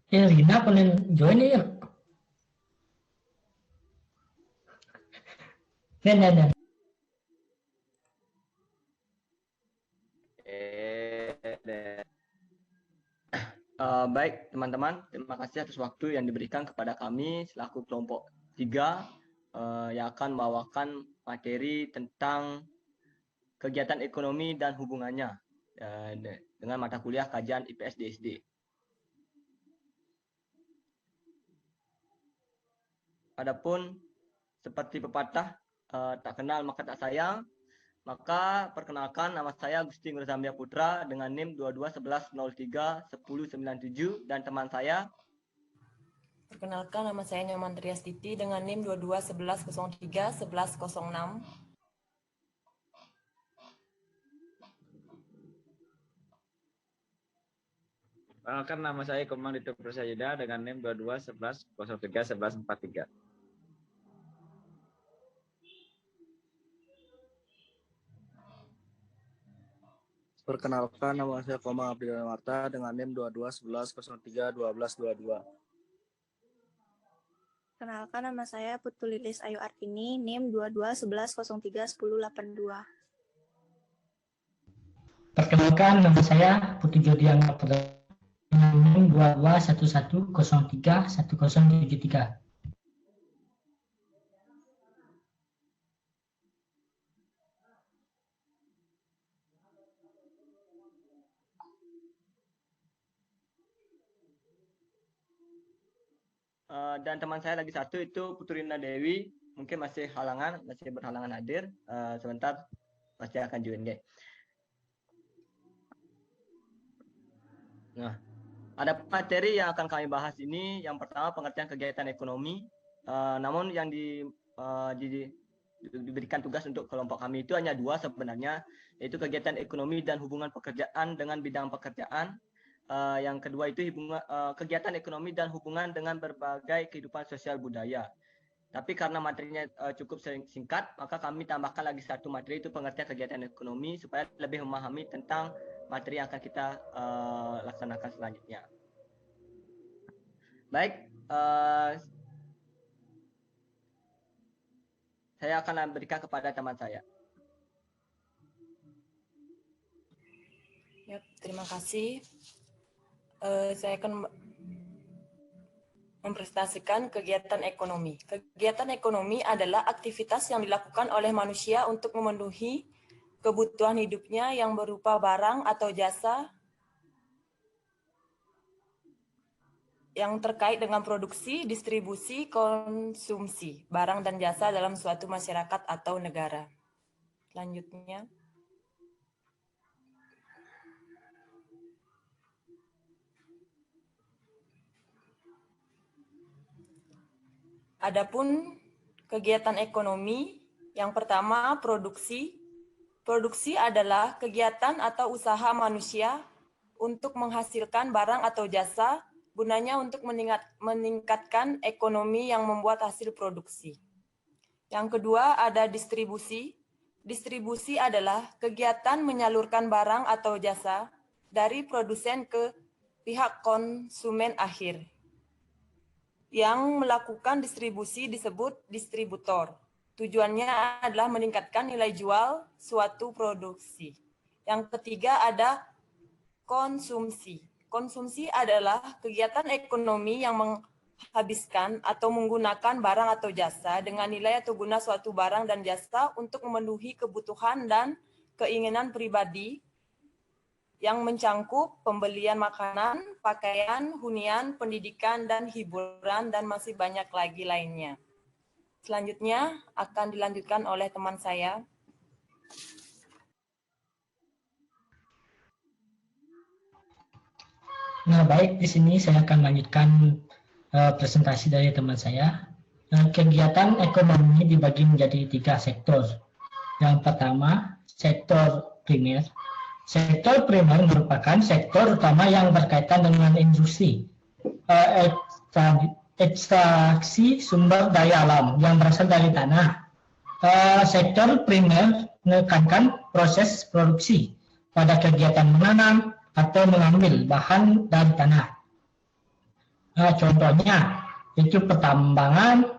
Rina pengen join ya? Nen. Baik teman-teman, terima kasih atas waktu yang diberikan kepada kami selaku kelompok 3 yang akan membawakan materi tentang kegiatan ekonomi dan hubungannya dengan mata kuliah kajian IPS DSD. Adapun seperti pepatah tak kenal maka tak sayang, maka perkenalkan, nama saya Gusti Ngurzambia Putra dengan NIM 2211031097 dan teman saya. Perkenalkan, nama saya Nyoman Triastiti dengan NIM 2211031106. Perkenalkan, nama saya Komang Dito Prasayuda dengan NIM 2211031143. Perkenalkan, nama saya Komang Abdillah Marta dengan NIM 2211031222. Perkenalkan, nama saya Putu Lilis Ayu Artini, NIM 2211031082. Perkenalkan, nama saya Putri Jodiang dengan NIM 2211031073. Dan teman saya lagi satu itu Puturina Dewi, mungkin masih berhalangan hadir. Sebentar pasti akan join guys. Nah, ada materi yang akan kami bahas ini. Yang pertama pengertian kegiatan ekonomi. Namun yang diberikan tugas untuk kelompok kami itu hanya 2 sebenarnya, yaitu kegiatan ekonomi dan hubungan pekerjaan dengan bidang pekerjaan. Yang kedua itu kegiatan ekonomi dan hubungan dengan berbagai kehidupan sosial budaya. Tapi karena materinya cukup singkat, maka kami tambahkan lagi satu materi itu pengertian kegiatan ekonomi supaya lebih memahami tentang materi yang akan kita laksanakan selanjutnya. Baik, saya akan berikan kepada teman saya. Ya, terima kasih. Saya akan mempresentasikan kegiatan ekonomi. Kegiatan ekonomi adalah aktivitas yang dilakukan oleh manusia untuk memenuhi kebutuhan hidupnya yang berupa barang atau jasa yang terkait dengan produksi, distribusi, konsumsi barang dan jasa dalam suatu masyarakat atau negara. Selanjutnya. Adapun kegiatan ekonomi, yang pertama produksi. Produksi adalah kegiatan atau usaha manusia untuk menghasilkan barang atau jasa, gunanya untuk meningkatkan ekonomi yang membuat hasil produksi. Yang kedua ada distribusi. Distribusi adalah kegiatan menyalurkan barang atau jasa dari produsen ke pihak konsumen akhir. Yang melakukan distribusi disebut distributor. Tujuannya adalah meningkatkan nilai jual suatu produksi. Yang ketiga ada konsumsi. Konsumsi adalah kegiatan ekonomi yang menghabiskan atau menggunakan barang atau jasa dengan nilai atau guna suatu barang dan jasa untuk memenuhi kebutuhan dan keinginan pribadi yang mencangkup pembelian makanan, pakaian, hunian, pendidikan, dan hiburan, dan masih banyak lagi lainnya. Selanjutnya akan dilanjutkan oleh teman saya. Nah, baik, di sini saya akan lanjutkan presentasi dari teman saya. Kegiatan ekonomi dibagi menjadi 3 sektor. Yang pertama, sektor primer. Sektor primer merupakan sektor utama yang berkaitan dengan industri, ekstraksi sumber daya alam yang berasal dari tanah. Sektor primer menekankan proses produksi pada kegiatan menanam atau mengambil bahan dari tanah. Contohnya itu pertambangan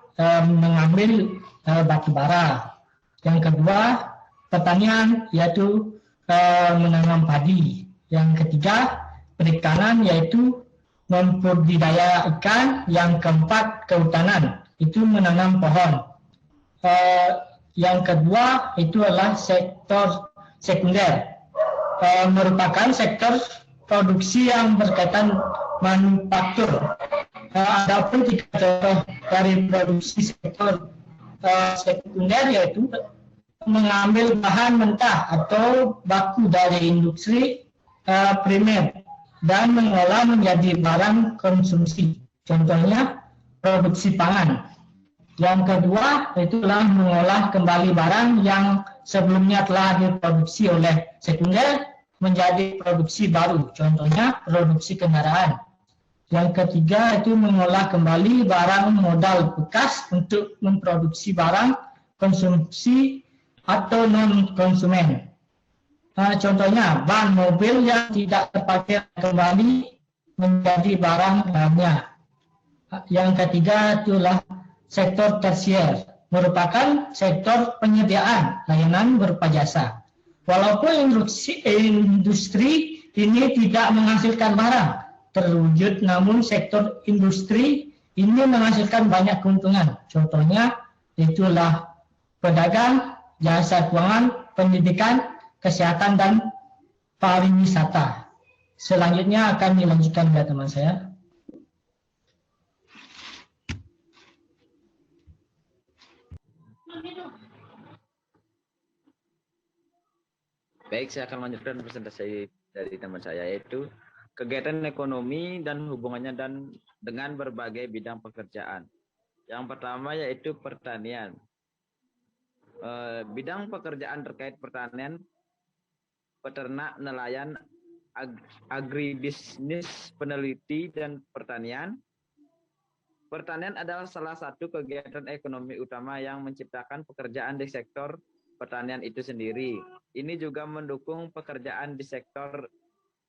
mengambil batu bara. Yang kedua pertanian yaitu menanam padi. Yang ketiga perikanan yaitu membudidaya ikan. Yang keempat kehutanan itu menanam pohon. Yang kedua itu adalah sektor sekunder, merupakan sektor produksi yang berkaitan manufaktur. Adapun tiga contoh dari produksi sektor sekunder yaitu mengambil bahan mentah atau baku dari industri primer dan mengolah menjadi barang konsumsi. Contohnya produksi pangan. Yang kedua itulah mengolah kembali barang yang sebelumnya telah diproduksi oleh sekunder menjadi produksi baru. Contohnya produksi kendaraan. Yang ketiga itu mengolah kembali barang modal bekas untuk memproduksi barang konsumsi atau non-konsumen. Contohnya ban mobil yang tidak terpakai kembali menjadi barang lainnya. Yang ketiga itulah sektor tersier, merupakan sektor penyediaan layanan berupa jasa. Walaupun industri ini tidak menghasilkan barang terwujud, namun sektor industri ini menghasilkan banyak keuntungan. Contohnya itulah pedagang, jasa keuangan, pendidikan, kesehatan, dan pariwisata. Selanjutnya akan dilanjutkan oleh teman saya. Baik, saya akan lanjutkan presentasi dari teman saya, yaitu kegiatan ekonomi dan hubungannya dengan berbagai bidang pekerjaan. Yang pertama yaitu pertanian. Bidang pekerjaan terkait pertanian, peternak, nelayan, agribisnis, peneliti, dan pertanian. Pertanian adalah salah satu kegiatan ekonomi utama yang menciptakan pekerjaan di sektor pertanian itu sendiri. Ini juga mendukung pekerjaan di sektor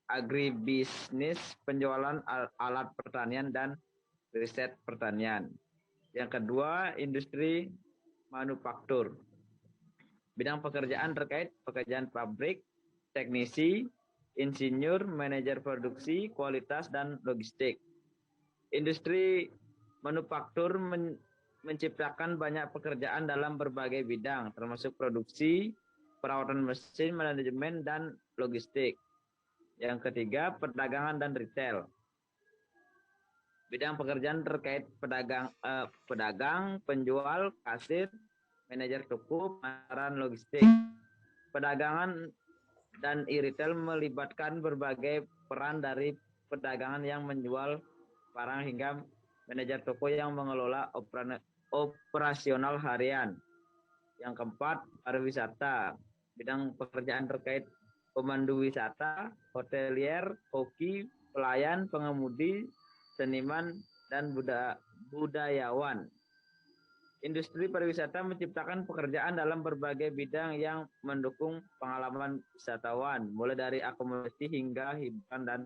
agribisnis, penjualan alat pertanian, dan riset pertanian. Yang kedua, industri manufaktur. Bidang pekerjaan terkait pekerjaan pabrik, teknisi, insinyur, manajer produksi, kualitas, dan logistik. Industri manufaktur menciptakan banyak pekerjaan dalam berbagai bidang, termasuk produksi, perawatan mesin, manajemen, dan logistik. Yang ketiga, perdagangan dan retail. Bidang pekerjaan terkait pedagang, penjual, kasir, manajer toko, pemasaran, logistik. Perdagangan dan e-retail melibatkan berbagai peran dari perdagangan yang menjual barang hingga manajer toko yang mengelola operasional harian. Yang keempat, pariwisata. Bidang pekerjaan terkait pemandu wisata, hotelier, koki, pelayan, pengemudi, seniman, dan budayawan. Industri pariwisata menciptakan pekerjaan dalam berbagai bidang yang mendukung pengalaman wisatawan, mulai dari akomodasi hingga hiburan dan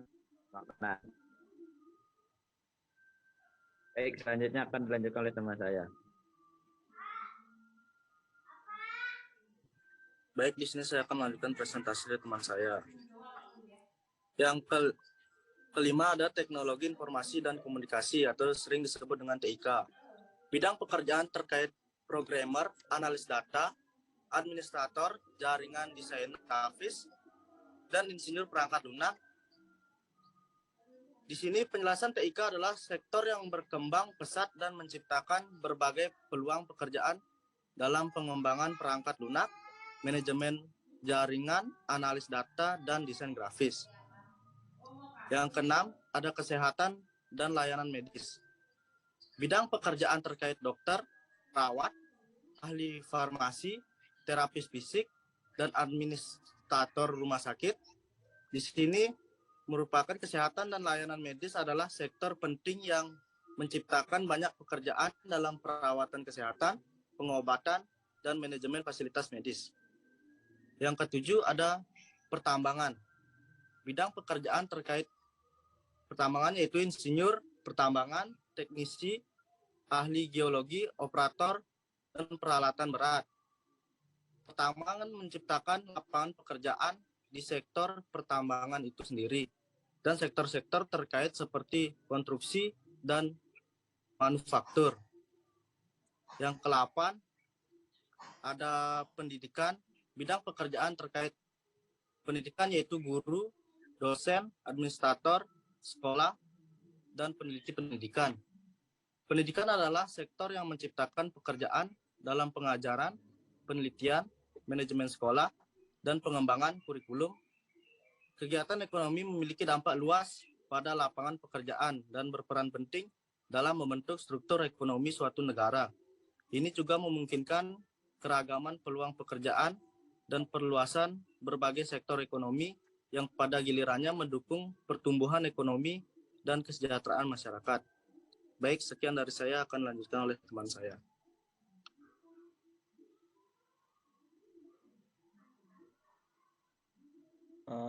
makanan. Baik, selanjutnya akan dilanjutkan oleh teman saya. Baik, di sini saya akan melanjutkan presentasi dari teman saya. Yang kelima ada teknologi informasi dan komunikasi atau sering disebut dengan TIK. Bidang pekerjaan terkait programmer, analis data, administrator, jaringan desain grafis, dan insinyur perangkat lunak. Di sini penjelasan TIK adalah sektor yang berkembang pesat dan menciptakan berbagai peluang pekerjaan dalam pengembangan perangkat lunak, manajemen jaringan, analis data, dan desain grafis. Yang keenam, ada kesehatan dan layanan medis. Bidang pekerjaan terkait dokter, perawat, ahli farmasi, terapis fisik, dan administrator rumah sakit. Di sini merupakan kesehatan dan layanan medis adalah sektor penting yang menciptakan banyak pekerjaan dalam perawatan kesehatan, pengobatan, dan manajemen fasilitas medis. Yang ketujuh ada pertambangan. Bidang pekerjaan terkait pertambangan yaitu insinyur, pertambangan, teknisi, ahli geologi, operator, dan peralatan berat. Pertambangan menciptakan lapangan pekerjaan di sektor pertambangan itu sendiri dan sektor-sektor terkait seperti konstruksi dan manufaktur. Yang ke-8 ada pendidikan, bidang pekerjaan terkait pendidikan yaitu guru, dosen, administrator, sekolah, dan peneliti pendidikan. Pendidikan adalah sektor yang menciptakan pekerjaan dalam pengajaran, penelitian, manajemen sekolah, dan pengembangan kurikulum. Kegiatan ekonomi memiliki dampak luas pada lapangan pekerjaan dan berperan penting dalam membentuk struktur ekonomi suatu negara. Ini juga memungkinkan keragaman peluang pekerjaan dan perluasan berbagai sektor ekonomi yang pada gilirannya mendukung pertumbuhan ekonomi dan kesejahteraan masyarakat. Baik, sekian dari saya, akan dilanjutkan oleh teman saya.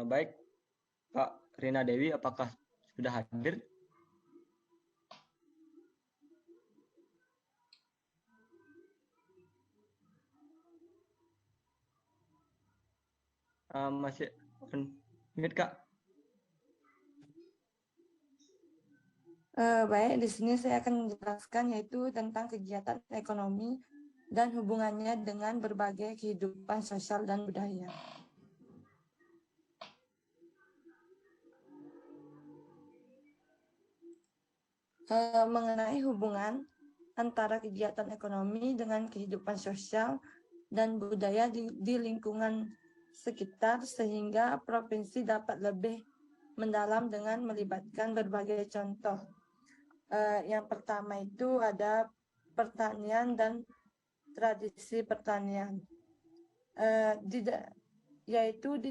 Baik, Kak Rina Dewi, apakah sudah hadir? Masih unmute, Kak? Baik, di sini saya akan menjelaskan yaitu tentang kegiatan ekonomi dan hubungannya dengan berbagai kehidupan sosial dan budaya. Mengenai hubungan antara kegiatan ekonomi dengan kehidupan sosial dan budaya di lingkungan sekitar sehingga provinsi dapat lebih mendalam dengan melibatkan berbagai contoh. Yang pertama itu ada pertanian dan tradisi pertanian, yaitu di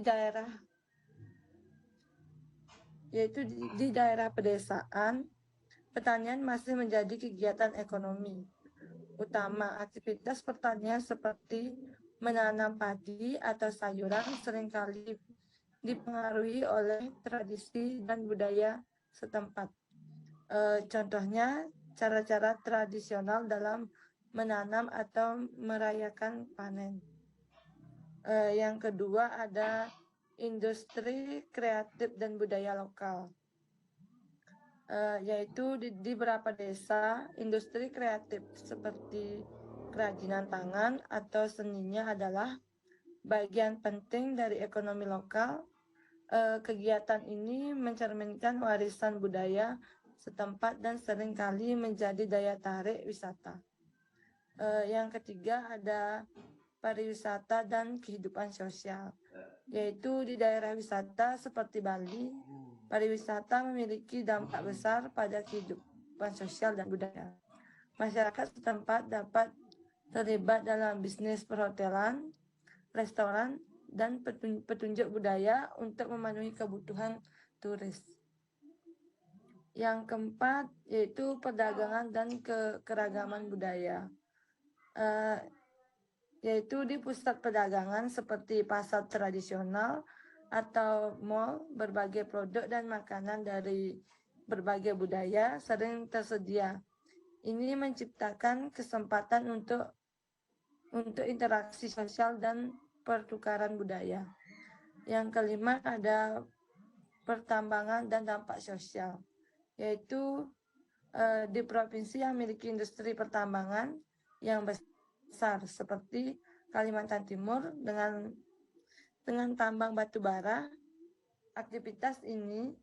daerah pedesaan. Pertanian masih menjadi kegiatan ekonomi utama. Aktivitas pertanian seperti menanam padi atau sayuran seringkali dipengaruhi oleh tradisi dan budaya setempat. Contohnya, cara-cara tradisional dalam menanam atau merayakan panen. Yang kedua ada industri kreatif dan budaya lokal. Yaitu di beberapa desa, industri kreatif seperti kerajinan tangan atau seninya adalah bagian penting dari ekonomi lokal. Kegiatan ini mencerminkan warisan budaya setempat dan seringkali menjadi daya tarik wisata. Yang ketiga ada pariwisata dan kehidupan sosial, yaitu di daerah wisata seperti Bali, pariwisata memiliki dampak besar pada kehidupan sosial dan budaya. Masyarakat setempat dapat terlibat dalam bisnis perhotelan, restoran, dan petunjuk budaya untuk memenuhi kebutuhan turis. Yang keempat yaitu perdagangan dan keragaman budaya, yaitu di pusat perdagangan seperti pasar tradisional atau mall, berbagai produk dan makanan dari berbagai budaya sering tersedia. Ini menciptakan kesempatan untuk interaksi sosial dan pertukaran budaya. Yang kelima ada pertambangan dan dampak sosial, yaitu di provinsi yang memiliki industri pertambangan yang besar seperti Kalimantan Timur dengan tambang batu bara. Aktivitas ini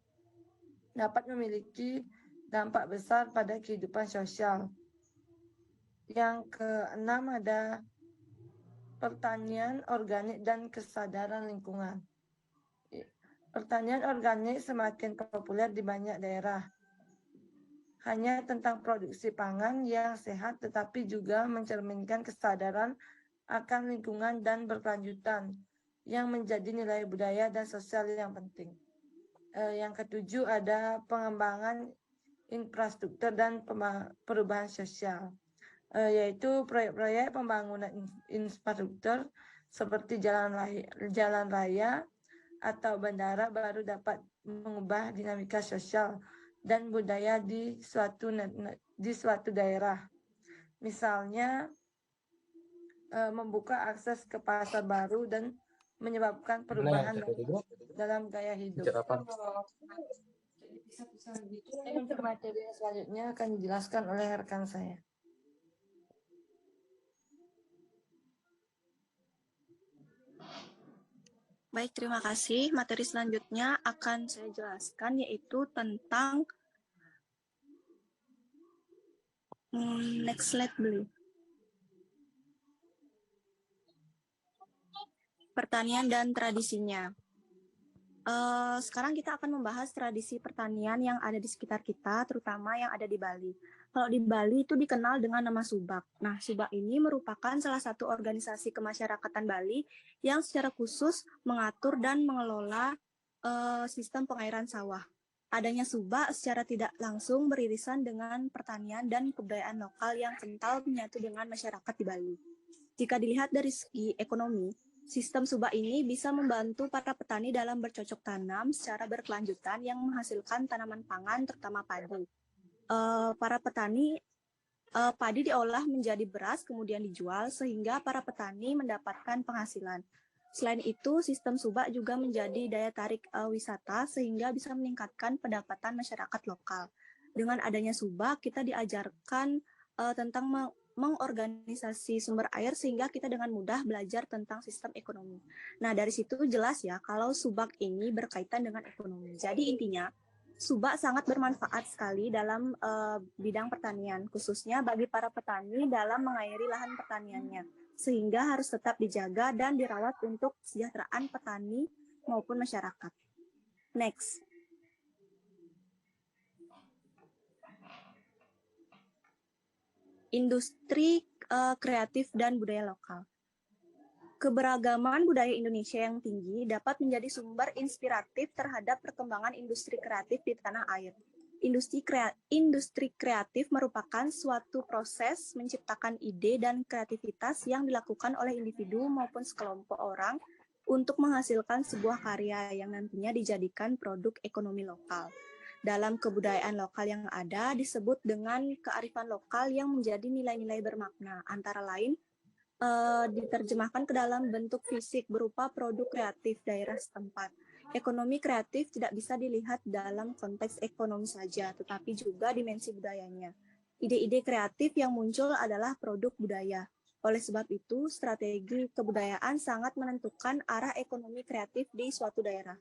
dapat memiliki dampak besar pada kehidupan sosial. Yang keenam ada pertanian organik dan kesadaran lingkungan. Pertanian organik semakin populer di banyak daerah. Hanya tentang produksi pangan yang sehat, tetapi juga mencerminkan kesadaran akan lingkungan dan berkelanjutan yang menjadi nilai budaya dan sosial yang penting. Yang ketujuh ada pengembangan infrastruktur dan perubahan sosial, yaitu proyek-proyek pembangunan infrastruktur seperti jalan raya atau bandara baru dapat mengubah dinamika sosial dan budaya di suatu daerah. Misalnya membuka akses ke pasar baru dan menyebabkan perubahan dalam gaya hidup. Untuk materi selanjutnya akan dijelaskan oleh rekan saya. Baik, terima kasih. Materi selanjutnya akan saya jelaskan yaitu tentang next slide beli. Pertanian dan tradisinya. Sekarang kita akan membahas tradisi pertanian yang ada di sekitar kita, terutama yang ada di Bali. Kalau di Bali itu dikenal dengan nama Subak. Nah, Subak ini merupakan salah satu organisasi kemasyarakatan Bali yang secara khusus mengatur dan mengelola sistem pengairan sawah. Adanya Subak secara tidak langsung beririsan dengan pertanian dan kebudayaan lokal yang kental menyatu dengan masyarakat di Bali. Jika dilihat dari segi ekonomi, sistem Subak ini bisa membantu para petani dalam bercocok tanam secara berkelanjutan yang menghasilkan tanaman pangan terutama padi. Para petani padi diolah menjadi beras kemudian dijual sehingga para petani mendapatkan penghasilan. Selain itu, sistem Subak juga menjadi daya tarik wisata sehingga bisa meningkatkan pendapatan masyarakat lokal. Dengan adanya Subak, kita diajarkan tentang mengorganisasi sumber air sehingga kita dengan mudah belajar tentang sistem ekonomi. Nah, dari situ jelas ya kalau Subak ini berkaitan dengan ekonomi. Jadi intinya, Subak sangat bermanfaat sekali dalam bidang pertanian, khususnya bagi para petani dalam mengairi lahan pertaniannya, sehingga harus tetap dijaga dan dirawat untuk kesejahteraan petani maupun masyarakat. Next. Industri kreatif dan budaya lokal. Keberagaman budaya Indonesia yang tinggi dapat menjadi sumber inspiratif terhadap perkembangan industri kreatif di tanah air. Industri kreatif merupakan suatu proses menciptakan ide dan kreativitas yang dilakukan oleh individu maupun sekelompok orang untuk menghasilkan sebuah karya yang nantinya dijadikan produk ekonomi lokal. Dalam kebudayaan lokal yang ada disebut dengan kearifan lokal yang menjadi nilai-nilai bermakna, antara lain diterjemahkan ke dalam bentuk fisik berupa produk kreatif daerah setempat. Ekonomi kreatif tidak bisa dilihat dalam konteks ekonomi saja, tetapi juga dimensi budayanya. Ide-ide kreatif yang muncul adalah produk budaya. Oleh sebab itu, strategi kebudayaan sangat menentukan arah ekonomi kreatif di suatu daerah.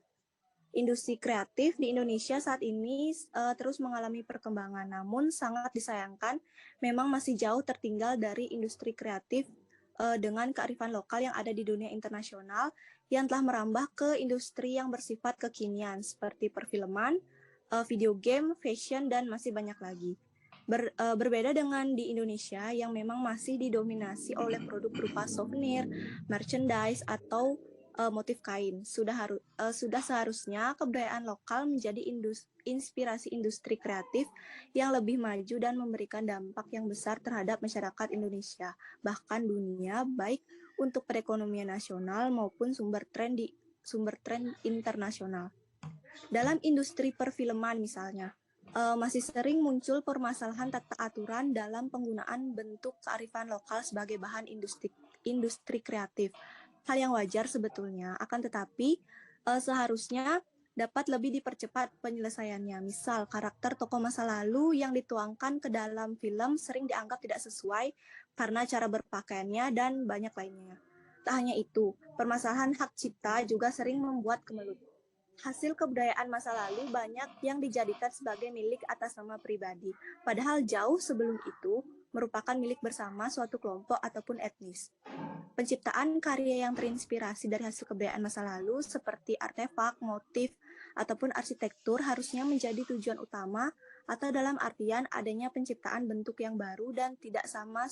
Industri kreatif di Indonesia saat ini terus mengalami perkembangan, namun sangat disayangkan memang masih jauh tertinggal dari industri kreatif dengan kearifan lokal yang ada di dunia internasional yang telah merambah ke industri yang bersifat kekinian seperti perfilman, video game, fashion, dan masih banyak lagi. Berbeda dengan di Indonesia yang memang masih didominasi oleh produk berupa souvenir, merchandise, atau motif kain. Sudah seharusnya kebudayaan lokal menjadi inspirasi industri kreatif yang lebih maju dan memberikan dampak yang besar terhadap masyarakat Indonesia, bahkan dunia, baik untuk perekonomian nasional maupun sumber tren internasional. Dalam industri perfilman misalnya, masih sering muncul permasalahan tata aturan dalam penggunaan bentuk kearifan lokal sebagai bahan industri kreatif. Hal yang wajar sebetulnya, akan tetapi seharusnya dapat lebih dipercepat penyelesaiannya. Misal, karakter tokoh masa lalu yang dituangkan ke dalam film sering dianggap tidak sesuai karena cara berpakaiannya dan banyak lainnya. Tak hanya itu, permasalahan hak cipta juga sering membuat kemelut. Hasil kebudayaan masa lalu banyak yang dijadikan sebagai milik atas nama pribadi, padahal jauh sebelum itu merupakan milik bersama suatu kelompok ataupun etnis. Penciptaan karya yang terinspirasi dari hasil kebudayaan masa lalu seperti artefak, motif, ataupun arsitektur harusnya menjadi tujuan utama atau dalam artian adanya penciptaan bentuk yang baru dan tidak sama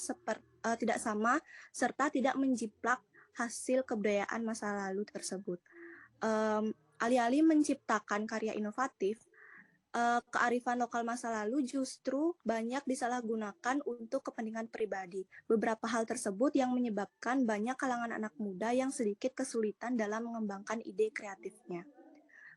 serta tidak menjiplak hasil kebudayaan masa lalu tersebut. Alih-alih menciptakan karya inovatif, kearifan lokal masa lalu justru banyak disalahgunakan untuk kepentingan pribadi. Beberapa hal tersebut yang menyebabkan banyak kalangan anak muda yang sedikit kesulitan dalam mengembangkan ide kreatifnya.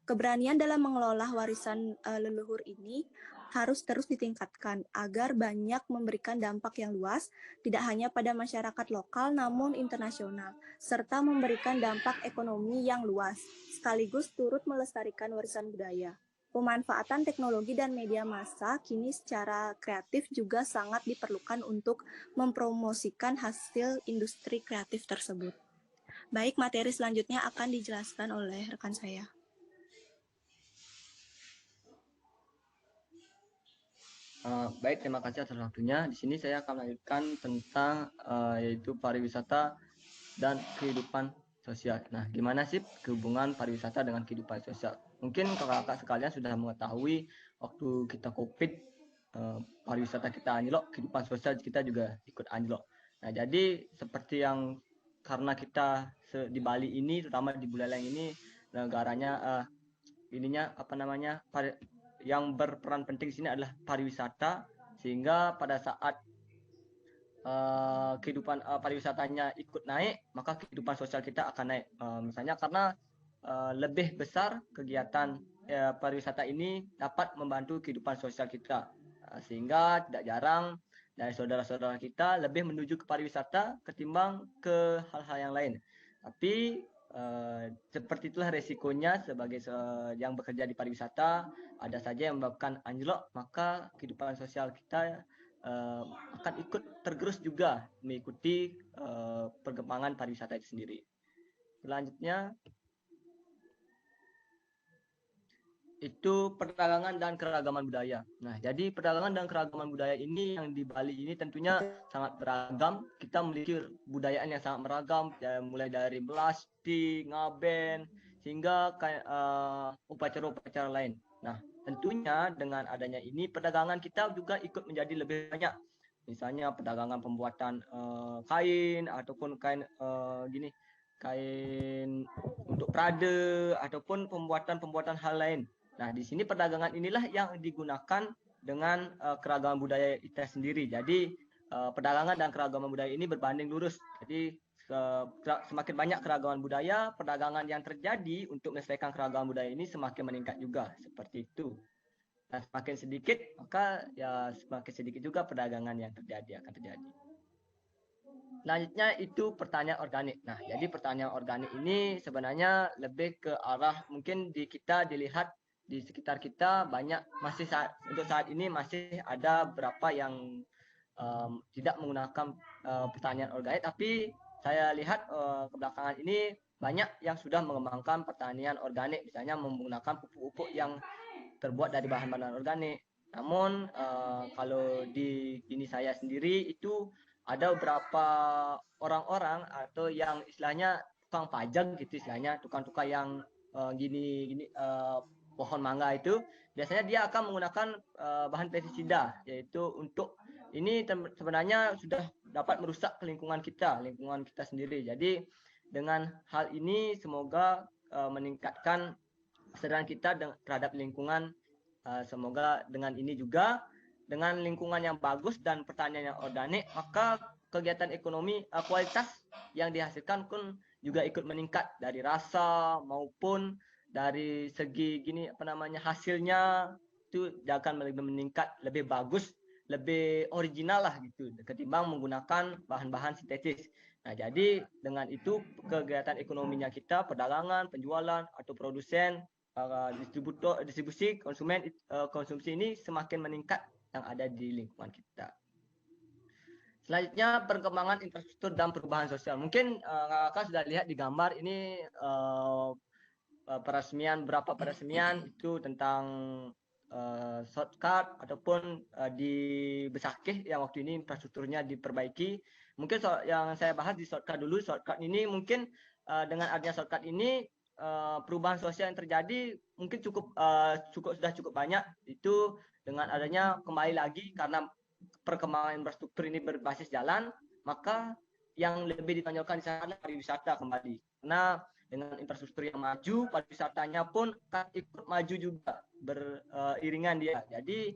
Keberanian dalam mengelola warisan leluhur ini harus terus ditingkatkan agar banyak memberikan dampak yang luas, tidak hanya pada masyarakat lokal namun internasional, serta memberikan dampak ekonomi yang luas, sekaligus turut melestarikan warisan budaya. Pemanfaatan teknologi dan media massa kini secara kreatif juga sangat diperlukan untuk mempromosikan hasil industri kreatif tersebut. Baik, materi selanjutnya akan dijelaskan oleh rekan saya. Baik, terima kasih atas waktunya. Di sini saya akan melanjutkan tentang yaitu pariwisata dan kehidupan sosial. Nah, gimana sih hubungan pariwisata dengan kehidupan sosial? Mungkin kakak-kakak sekalian sudah mengetahui waktu kita COVID, pariwisata kita anjlok, kehidupan sosial kita juga ikut anjlok. Nah, jadi seperti yang karena kita di Bali ini, terutama di Buleleng ini, negaranya yang berperan penting di sini adalah pariwisata, sehingga pada saat kehidupan pariwisatanya ikut naik, maka kehidupan sosial kita akan naik. Misalnya karena lebih besar kegiatan pariwisata ini dapat membantu kehidupan sosial kita, sehingga tidak jarang dari saudara-saudara kita lebih menuju ke pariwisata ketimbang ke hal-hal yang lain. Tapi seperti itulah resikonya sebagai yang bekerja di pariwisata, ada saja yang menyebabkan anjlok, maka kehidupan sosial kita akan ikut tergerus juga mengikuti perkembangan pariwisata itu sendiri. Selanjutnya itu perdagangan dan keragaman budaya. Nah, jadi perdagangan dan keragaman budaya ini yang di Bali ini tentunya sangat beragam. Kita memiliki budayaan yang sangat beragam, mulai dari melasti, ngaben, hingga upacara-upacara lain. Nah, tentunya dengan adanya ini perdagangan kita juga ikut menjadi lebih banyak. Misalnya perdagangan pembuatan kain ataupun kain kain untuk prade ataupun pembuatan hal lain. Nah, di sini perdagangan inilah yang digunakan dengan keragaman budaya kita sendiri. Jadi perdagangan dan keragaman budaya ini berbanding lurus. Jadi semakin banyak keragaman budaya, perdagangan yang terjadi untuk melestarikan keragaman budaya ini semakin meningkat juga, seperti itu. Nah, semakin sedikit, maka ya semakin sedikit juga perdagangan yang akan terjadi. Selanjutnya itu pertanian organik. Nah, jadi pertanian organik ini sebenarnya lebih ke arah mungkin kita dilihat di sekitar kita banyak untuk saat ini masih ada beberapa yang tidak menggunakan pertanian organik, tapi saya lihat kebelakangan ini banyak yang sudah mengembangkan pertanian organik, misalnya menggunakan pupuk-pupuk yang terbuat dari bahan-bahan organik. Namun kalau di ini saya sendiri itu ada beberapa orang-orang atau yang istilahnya tukang pajak gitu, istilahnya tukang-tukang yang pohon mangga itu biasanya dia akan menggunakan bahan pestisida, yaitu untuk ini sebenarnya sudah dapat merusak lingkungan kita sendiri. Jadi dengan hal ini semoga meningkatkan kesadaran kita terhadap lingkungan. Semoga dengan ini juga dengan lingkungan yang bagus dan pertanian yang organik, maka kegiatan ekonomi kualitas yang dihasilkan pun juga ikut meningkat dari rasa maupun dari segi hasilnya itu akan lebih meningkat, lebih bagus, lebih original lah gitu ketimbang menggunakan bahan-bahan sintetis. Nah, jadi dengan itu kegiatan ekonominya kita, perdagangan, penjualan atau produsen, distribusi, konsumsi ini semakin meningkat yang ada di lingkungan kita. Selanjutnya perkembangan infrastruktur dan perubahan sosial. Mungkin kakak sudah lihat di gambar ini beberapa peresmian itu tentang shortcut ataupun di Besakih yang waktu ini infrastrukturnya diperbaiki. Mungkin yang saya bahas di shortcut dulu. Shortcut ini mungkin dengan adanya shortcut ini perubahan sosial yang terjadi mungkin sudah cukup banyak. Itu dengan adanya kembali lagi karena perkembangan infrastruktur ini berbasis jalan, maka yang lebih ditonjolkan di sana adalah pariwisata kembali. Karena dengan infrastruktur yang maju, pariwisatanya pun akan ikut maju juga beriringan dia. Jadi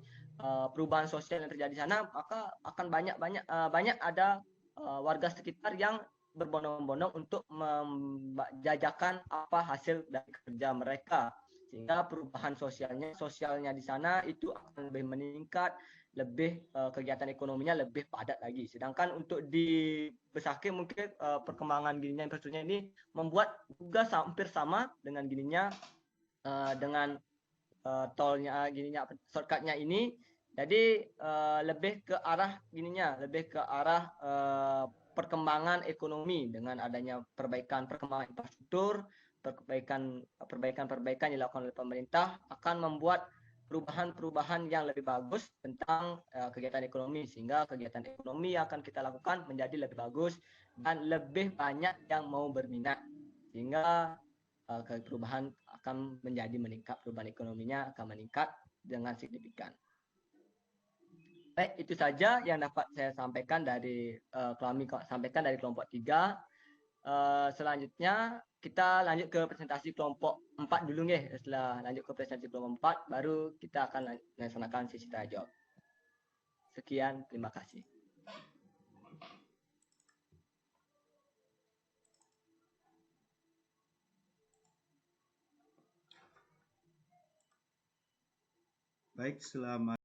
perubahan sosial yang terjadi di sana, maka akan banyak ada warga sekitar yang berbondong-bondong untuk menjajakan apa hasil dari kerja mereka. sehingga perubahan sosialnya di sana itu akan lebih meningkat, lebih kegiatan ekonominya lebih padat lagi. Sedangkan untuk di Besakih mungkin perkembangan gininya infrastrukturnya ini membuat juga hampir sama dengan gininya dengan tolnya gininya shortcutnya ini. Jadi lebih ke arah gininya, lebih ke arah perkembangan ekonomi dengan adanya perkembangan infrastruktur, perbaikan yang dilakukan oleh pemerintah akan membuat perubahan-perubahan yang lebih bagus tentang kegiatan ekonomi, sehingga kegiatan ekonomi yang akan kita lakukan menjadi lebih bagus dan lebih banyak yang mau berminat, sehingga perubahan akan menjadi meningkat, perubahan ekonominya akan meningkat dengan signifikan. Baik, itu saja yang dapat saya sampaikan dari kelompok 3. Selanjutnya kita lanjut ke presentasi kelompok 4 dulu nih. Setelah lanjut ke presentasi kelompok 4 baru kita akan melaksanakan sesi tanya jawab. Sekian, terima kasih. Baik, selamat